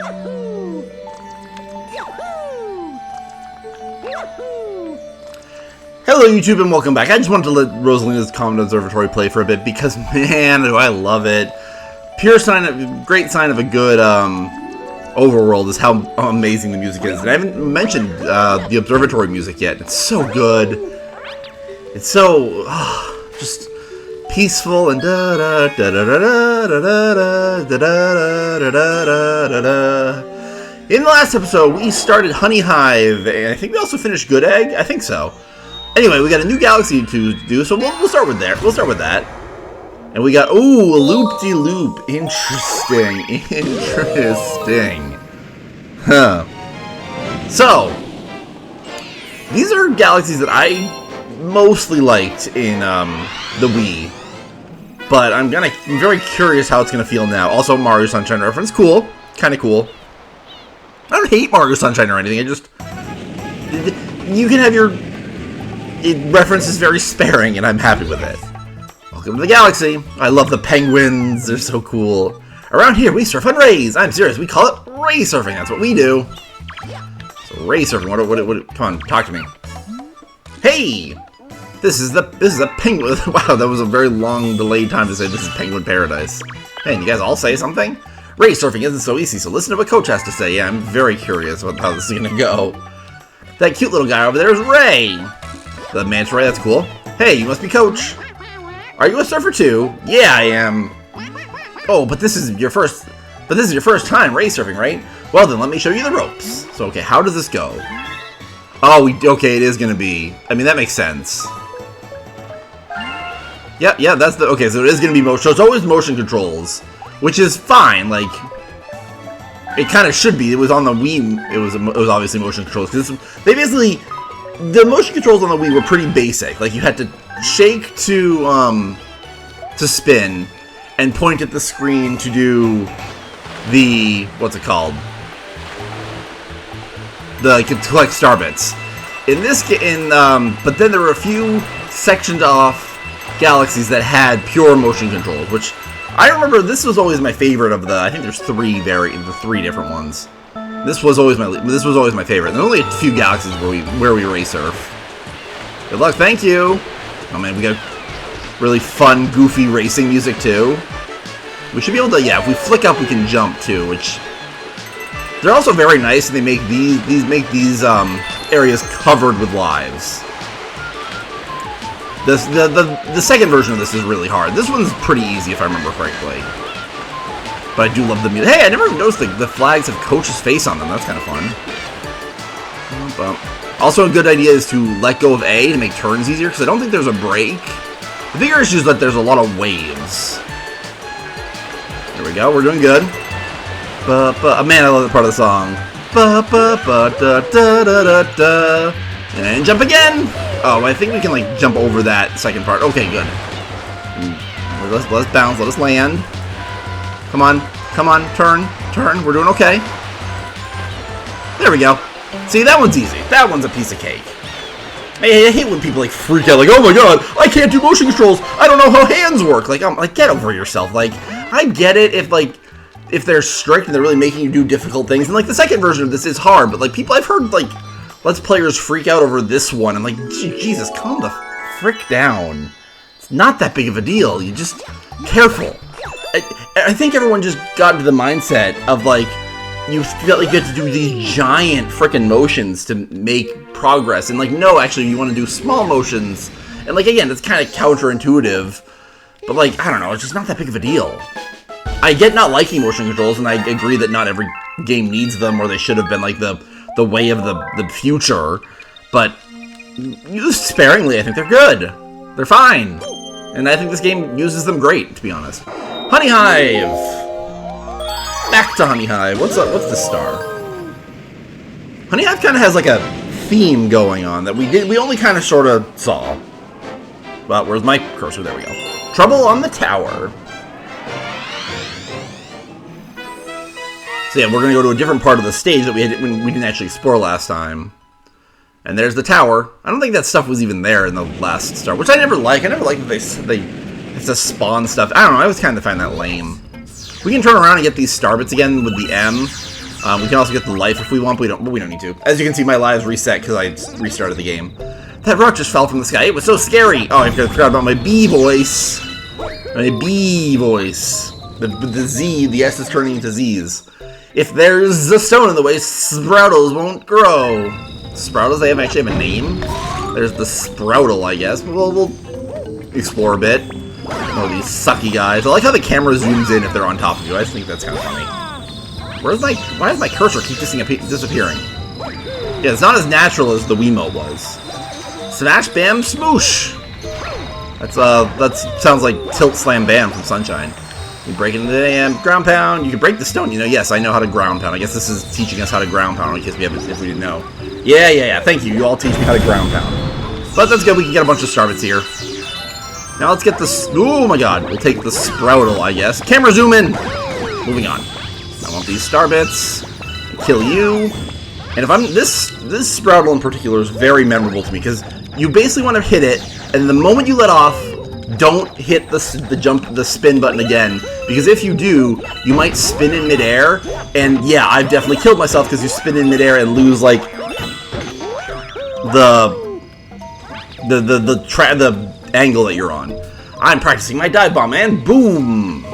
Hello YouTube and welcome back. I just wanted to let Rosalina's Common Observatory play for a bit because man, do I love it. Great sign of a good overworld is how amazing the music is. And I haven't mentioned the observatory music yet. It's so good. It's so just peaceful and da da da da da da da da da da da da da. In the last episode, we started Honeyhive, and I think we also finished Good Egg. I think so. Anyway, we got a new galaxy to do, so we'll start with there. We'll start with that. And we got, ooh, a loop-de-loop. Interesting. Interesting. Huh. So, these are galaxies that I mostly liked in the Wii. But I'm very curious how it's gonna feel now. Also, Mario Sunshine reference. Cool. Kinda cool. I don't hate Mario Sunshine or anything. You can have your... reference is very sparing, and I'm happy with it. Welcome to the galaxy. I love the penguins. They're so cool. Around here, we surf on rays. I'm serious. We call it ray surfing. That's what we do. So ray surfing. What? Come on, talk to me. Hey, this is a penguin. Wow, that was a very long, delayed time to say this is penguin paradise. Hey, you guys all say something? Ray surfing isn't so easy, so listen to what Coach has to say. Yeah, I'm very curious about how this is gonna go. That cute little guy over there is Ray. The manta ray, that's cool. Hey, you must be Coach. Are you a surfer too? Yeah, I am. Oh, but this is your first time race surfing, right? Well then, let me show you the ropes. So, okay, how does this go? Oh, okay, it is gonna be. I mean, that makes sense. Yeah, that's the. Okay, so it is gonna be motion. So it's always motion controls, which is fine. Like, it kind of should be. It was on the Wii. It was obviously motion controls because they basically. The motion controls on the Wii were pretty basic. Like, you had to shake to spin, and point at the screen to do the, what's it called? To collect star bits. In this, but then there were a few sectioned off galaxies that had pure motion controls, which I remember this was always my favorite of the, I think there's the three different ones. This was always my favorite. There's only a few galaxies where we race surf. Good luck, thank you. Oh man, we got really fun, goofy racing music too. We should be able to, yeah, if we flick up, we can jump too, which they're also very nice. And they make these areas covered with lives. The second version of this is really hard. This one's pretty easy if I remember correctly. But I do love the music. Hey, I never even noticed the flags have Coach's face on them. That's kind of fun. Also, a good idea is to let go of A to make turns easier, because I don't think there's a break. The bigger issue is that there's a lot of waves. There we go. We're doing good. Man, I love that part of the song. And jump again. Oh, I think we can like jump over that second part. Okay, good. Let's bounce. Let us land. Come on, turn, we're doing okay. There we go. See, that one's easy. That one's a piece of cake. I hate when people like freak out, like, oh my god, I can't do motion controls. I don't know how hands work. Like, I'm like, get over yourself. Like, I get it if they're strict and they're really making you do difficult things. And like the second version of this is hard, but like I've heard like Let's Players freak out over this one. I'm like, Jesus, calm the frick down. It's not that big of a deal. You just careful. I think everyone just got into the mindset of, like, you feel like you have to do these giant frickin' motions to make progress. And, like, no, actually, you want to do small motions. And, like, again, it's kind of counterintuitive. But, like, I don't know, it's just not that big of a deal. I get not liking motion controls, and I agree that not every game needs them, or they should have been, like, the way of the future. But, used sparingly, I think they're good. They're fine. And I think this game uses them great, to be honest. Honeyhive! Back to Honeyhive. What's this star? Honeyhive kind of has like a theme going on that we only kind of sort of saw. But where's my cursor? There we go. Trouble on the tower. So yeah, we're gonna go to a different part of the stage that we didn't actually explore last time. And there's the tower. I don't think that stuff was even there in the last star, which I never like. I never like that they have to spawn stuff. I don't know. I always kind of find that lame. We can turn around and get these star bits again with the M. We can also get the life if we want, but we don't need to. As you can see, my lives reset because I restarted the game. That rock just fell from the sky. It was so scary. Oh, I forgot about my B voice. My B voice. The Z, the S is turning into Z's. If there's a stone in the way, Sproutles won't grow. Sproutles, they actually have a name. There's the Sproutle, I guess. We'll explore a bit. Oh, these sucky guys. I like how the camera zooms in if they're on top of you. I just think that's kind of funny. Why does my cursor keep disappearing? Yeah, it's not as natural as the Wiimote was. Smash, bam, smoosh. That sounds like Tilt, Slam, Bam from Sunshine. You break it into the ground pound. You can break the stone. You know, yes, I know how to ground pound. I guess this is teaching us how to ground pound in case if we didn't know. Yeah. Thank you. You all teach me how to ground pound. But that's good. We can get a bunch of star bits here. Now let's get this. Oh my God. We'll take the Sproutle, I guess. Camera zoom in. Moving on. I want these star bits. Kill you. And if I'm this Sproutle in particular is very memorable to me because you basically want to hit it, and the moment you let off, don't hit the spin button again, because if you do, you might spin in midair, and yeah, I've definitely killed myself because you spin in midair and lose like the angle that you're on. I'm practicing my dive bomb, and boom!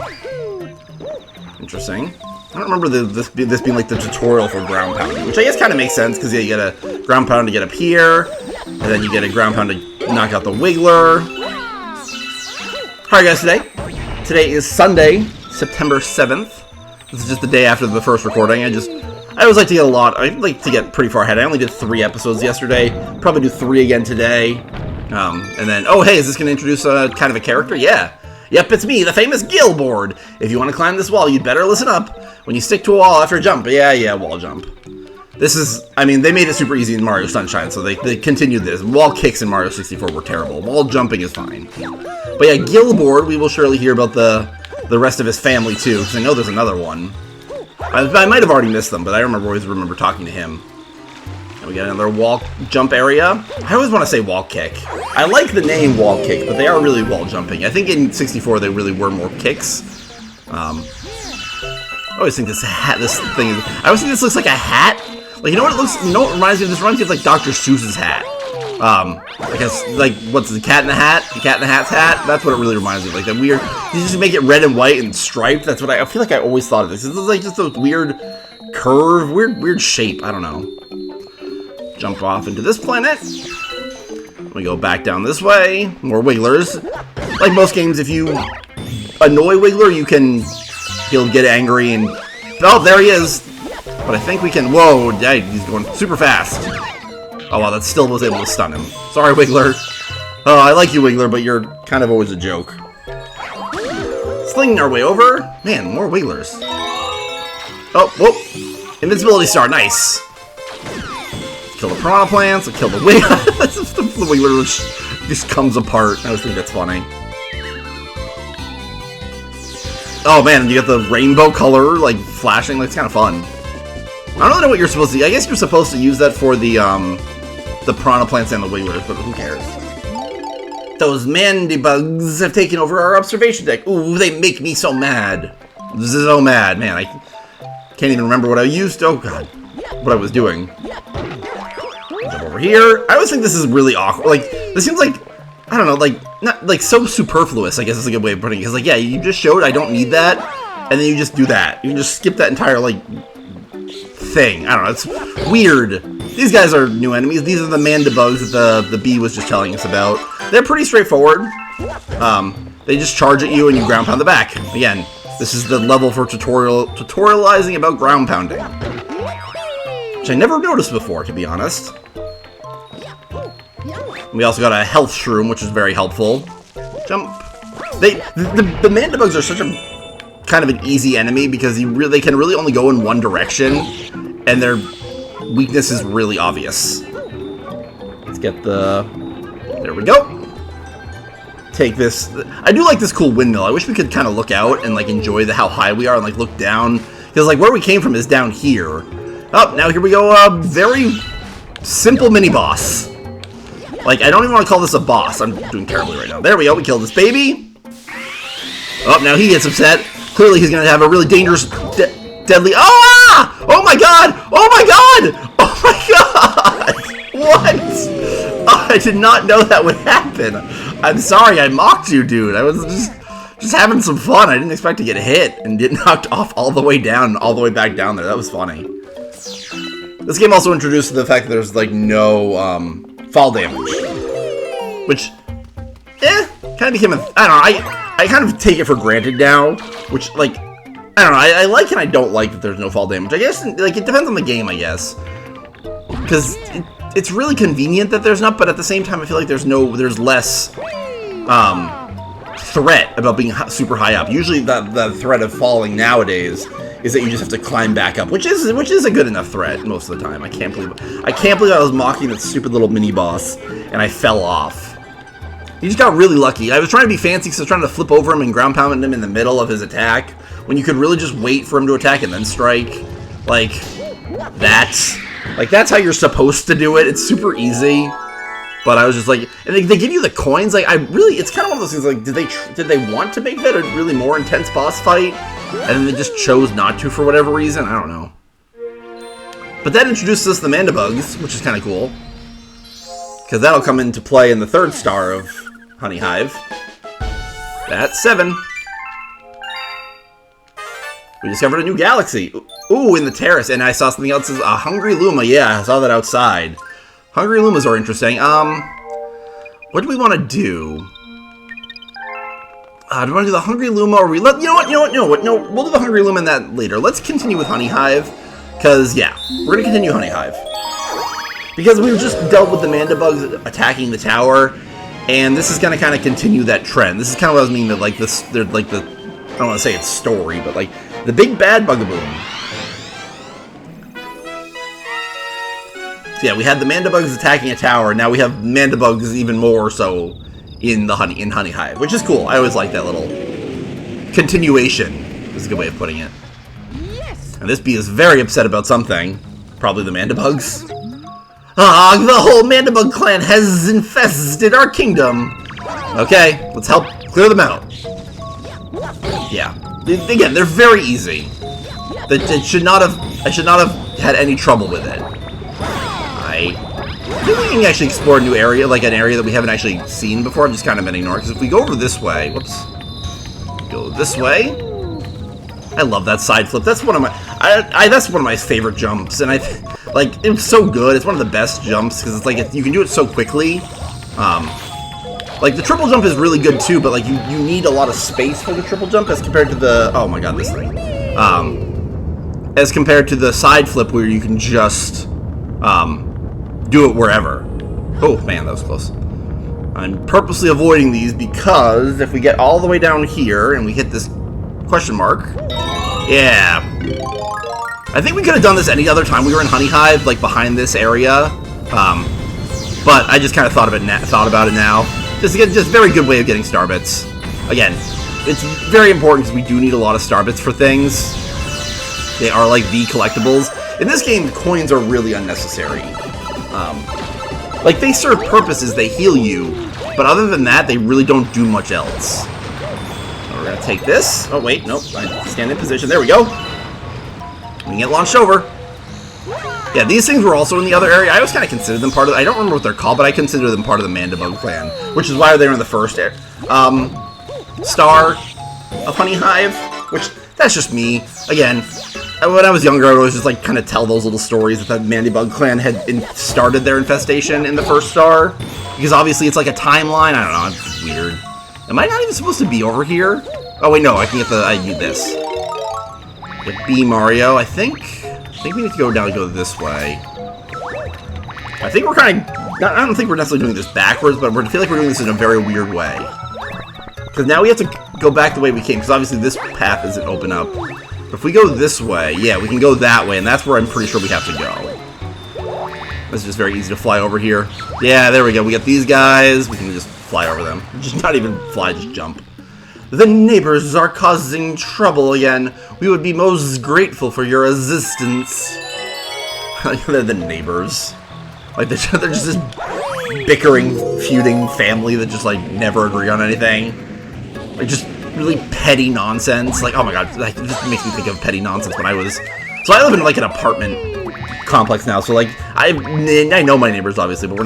Interesting. I don't remember this being like the tutorial for ground pounding, which I guess kind of makes sense because yeah, you get a ground pound to get up here, and then you get a ground pound to knock out the Wiggler. Alright guys, today is Sunday, September 7th. This is just the day after the first recording. I always like to get I like to get pretty far ahead. I only did 3 episodes yesterday. Probably do 3 again today. And then, oh hey, is this going to introduce a kind of a character? Yeah. Yep, it's me, the famous Gilboard. If you want to climb this wall, you'd better listen up. When you stick to a wall after a jump, yeah, wall jump. This is, I mean, they made it super easy in Mario Sunshine, so they continued this. Wall kicks in Mario 64 were terrible. Wall jumping is fine. But yeah, Gilboard, we will surely hear about the rest of his family too, because I know there's another one. I might have already missed them, but I always remember talking to him. And we got another wall jump area. I always want to say wall kick. I like the name wall kick, but they are really wall jumping. I think in 64 they really were more kicks. I always think this thing is. I always think this looks like a hat. Like, you know what it looks? You know what it reminds me of? This reminds me of like Dr. Seuss's hat. I guess like what's the Cat in the Hat? The Cat in the Hat's hat. That's what it really reminds me of. Like that weird. You just make it red and white and striped. That's what I feel like. I always thought of this. This is like just a weird curve, weird shape. I don't know. Jump off into this planet. We go back down this way. More Wigglers. Like most games, if you annoy Wiggler, he'll get angry and... Oh, there he is! But I think we can... Whoa, yeah, he's going super fast. Oh, wow, that still was able to stun him. Sorry, Wiggler. Oh, I like you, Wiggler, but you're kind of always a joke. Slinging our way over. Man, more Wigglers. Oh, whoop. Invincibility star, nice. Kill the piranha plants, kill the Wiggler. The Wiggler just comes apart. I always think that's funny. Oh man, you get the rainbow color, like, flashing, like, it's kind of fun. I don't really know what you're supposed to do. I guess you're supposed to use that for the piranha plants and the Wigglers, but who cares? Those mandibugs have taken over our observation deck. Ooh, they make me so mad. So mad, man, I can't even remember what I used. Oh god, what I was doing. Jump over here. I always think this is really awkward. Like, this seems like, I don't know, like, not, like, so superfluous, I guess is a good way of putting it. Because, like, yeah, you just showed I don't need that, and then you just do that. You can just skip that entire, like, thing. I don't know, it's weird. These guys are new enemies. These are the mandibugs that the bee was just telling us about. They're pretty straightforward. They just charge at you and you ground pound the back. Again, this is the level for tutorializing about ground pounding. Which I never noticed before, to be honest. We also got a health shroom, which is very helpful. Jump. The mandibugs are such a kind of an easy enemy because they can really only go in one direction, and their weakness is really obvious. Let's get the... There we go. Take this. I do like this cool windmill. I wish we could kind of look out and like enjoy how high we are and like look down, because like where we came from is down here. Oh, now here we go. Very simple mini boss. Like, I don't even want to call this a boss. I'm doing terribly right now. There we go. We killed this baby. Oh, now he gets upset. Clearly, he's going to have a really dangerous, deadly... Oh! Ah! Oh my god! Oh my god! Oh my god! What? Oh, I did not know that would happen. I'm sorry, I mocked you, dude. I was just having some fun. I didn't expect to get hit and get knocked off all the way down and all the way back down there. That was funny. This game also introduced the fact that there's, like, no fall damage. Which, kind of became a... I don't know, I kind of take it for granted now. Which, like, I don't know, I like and I don't like that there's no fall damage. I guess, like, it depends on the game, I guess. Because it's really convenient that there's not, but at the same time, I feel like there's less, threat about being super high up. Usually the threat of falling nowadays is that you just have to climb back up, which is a good enough threat most of the time. I can't believe I was mocking that stupid little mini boss and I fell off. He just got really lucky. I was trying to be fancy because I was trying to flip over him and ground pound him in the middle of his attack when you could really just wait for him to attack and then strike. Like that's how you're supposed to do it. It's super easy. But I was just like, and they give you the coins. Like, it's kind of one of those things. Like, did they want to make that a really more intense boss fight, and then they just chose not to for whatever reason? I don't know. But that introduces us to the Mandibugs, which is kind of cool, because that'll come into play in the 3rd star of Honeyhive. That's 7. We discovered a new galaxy. Ooh, in the terrace, and I saw something else. A Hungry Luma. Yeah, I saw that outside. Hungry Lumas are interesting. What do we want to do? Do we want to do the Hungry Luma, or you know what? No, we'll do the Hungry Luma in that later. Let's continue with Honeyhive, because, yeah, we're going to continue Honeyhive. Because we've just dealt with the Mandibugs attacking the tower, and this is going to kind of continue that trend. This is kind of what I was meaning, that, like, they're like the, I don't want to say it's story, but, like, the big bad Bugaboo. Yeah, we had the Mandibugs attacking a tower. Now we have Mandibugs even more so in Honeyhive, which is cool. I always like that little continuation. Is a good way of putting it. Yes. And this bee is very upset about something. Probably the Mandibugs. Ah, the whole Mandibug clan has infested our kingdom. Okay, let's help clear them out. Yeah. Again, they're very easy. I should not have had any trouble with it. I think we can actually explore a new area, like an area that we haven't actually seen before. I've just kind of been ignoring. Because if we go over this way, whoops, go this way. I love that side flip. That's one of my, that's one of my favorite jumps, and like it's so good. It's one of the best jumps because it's like you can do it so quickly. Like the triple jump is really good too, but like you need a lot of space for the triple jump as compared to the, oh my god, this thing. As compared to the side flip where you can just do it wherever. Oh man, that was close. I'm purposely avoiding these because if we get all the way down here and we hit this question mark, yeah. I think we could have done this any other time we were in Honeyhive, like behind this area. But I just kind of thought about it now. Just very good way of getting star bits. Again, it's very important because we do need a lot of star bits for things. They are like the collectibles. In this game, coins are really unnecessary. Like, they serve purposes, they heal you, but other than that, they really don't do much else. So we're gonna take this. Oh, wait, nope, I stand in position. There we go. We can get launched over. Yeah, these things were also in the other area. I always kind of considered them part of, I don't remember what they're called, but I consider them part of the Mandibug clan, which is why they were in the first star of Honeyhive, which, that's just me. Again, when I was younger, I would always just like kind of tell those little stories that the Mandibug clan had started their infestation in the first star, because obviously it's like a timeline. I don't know, it's weird. Am I not even supposed to be over here? Oh wait, no, I can get I need this. Get B Mario, I think we need to go down and go this way. I think we're kind of, I don't think we're necessarily doing this backwards, but I feel like we're doing this in a very weird way. Because now we have to go back the way we came, because obviously this path isn't open up. But if we go this way, yeah, we can go that way, and that's where I'm pretty sure we have to go. It's just very easy to fly over here. Yeah, there we go. We got these guys. We can just fly over them. Just not even fly, just jump. The neighbors are causing trouble again. We would be most grateful for your assistance. They're the neighbors. Like, they're just this bickering, feuding family that just, like, never agree on anything. Like, just really petty nonsense. Like, oh my god, that just makes me think of petty nonsense when I was So I live in like an apartment complex now, so like I know my neighbors obviously, but I'm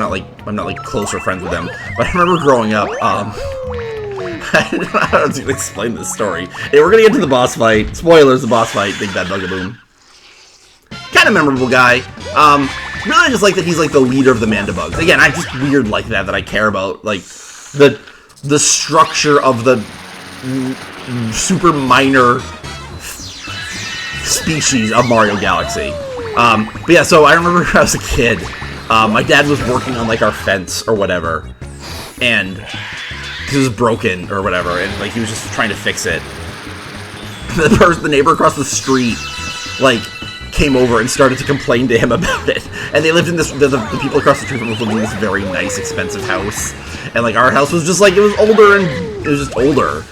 not like closer friends with them. But I remember growing up, I don't know how to explain this story. Hey, we're gonna get to the boss fight. Spoilers: the boss fight. Big Bad Bugaboom. Kind of memorable guy. Really just like that he's like the leader of the Mandibugs. Again, I'm just weird like that I care about like the structure of the super minor species of Mario Galaxy. But yeah, so I remember when I was a kid, my dad was working on like our fence or whatever, and it was broken or whatever, and like he was just trying to fix it. The neighbor across the street, like, came over and started to complain to him about it. And they lived in this, the people across the street from us lived in this very nice, expensive house. And like our house was just like, it was older and it was just older.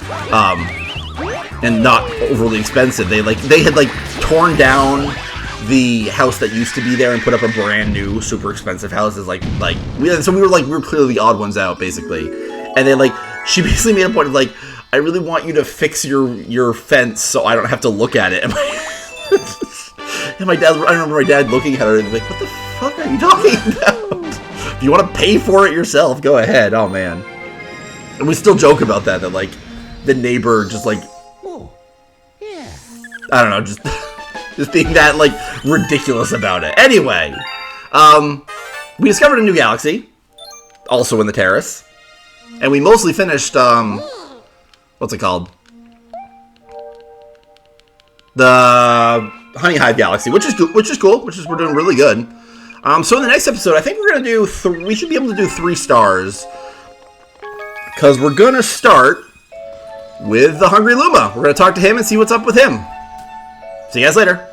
And not overly expensive. They had like torn down the house that used to be there and put up a brand new, super expensive house. Is we were clearly the odd ones out, basically. And then like, she basically made a point of like, I really want you to fix your fence so I don't have to look at it. And my dad, I remember my dad looking at her and like, what the fuck are you talking about? If you want to pay for it yourself, go ahead. Oh man. And we still joke about that like the neighbor just like, oh, yeah. I don't know, just being that like ridiculous about it. Anyway, we discovered a new galaxy, also in the terrace, and we mostly finished, what's it called? The Honeyhive Galaxy, which is cool. We're doing really good. So in the next episode, I think we're gonna do we should be able to do 3 stars, because we're gonna start with the Hungry Luma. We're gonna talk to him and see what's up with him. See you guys later.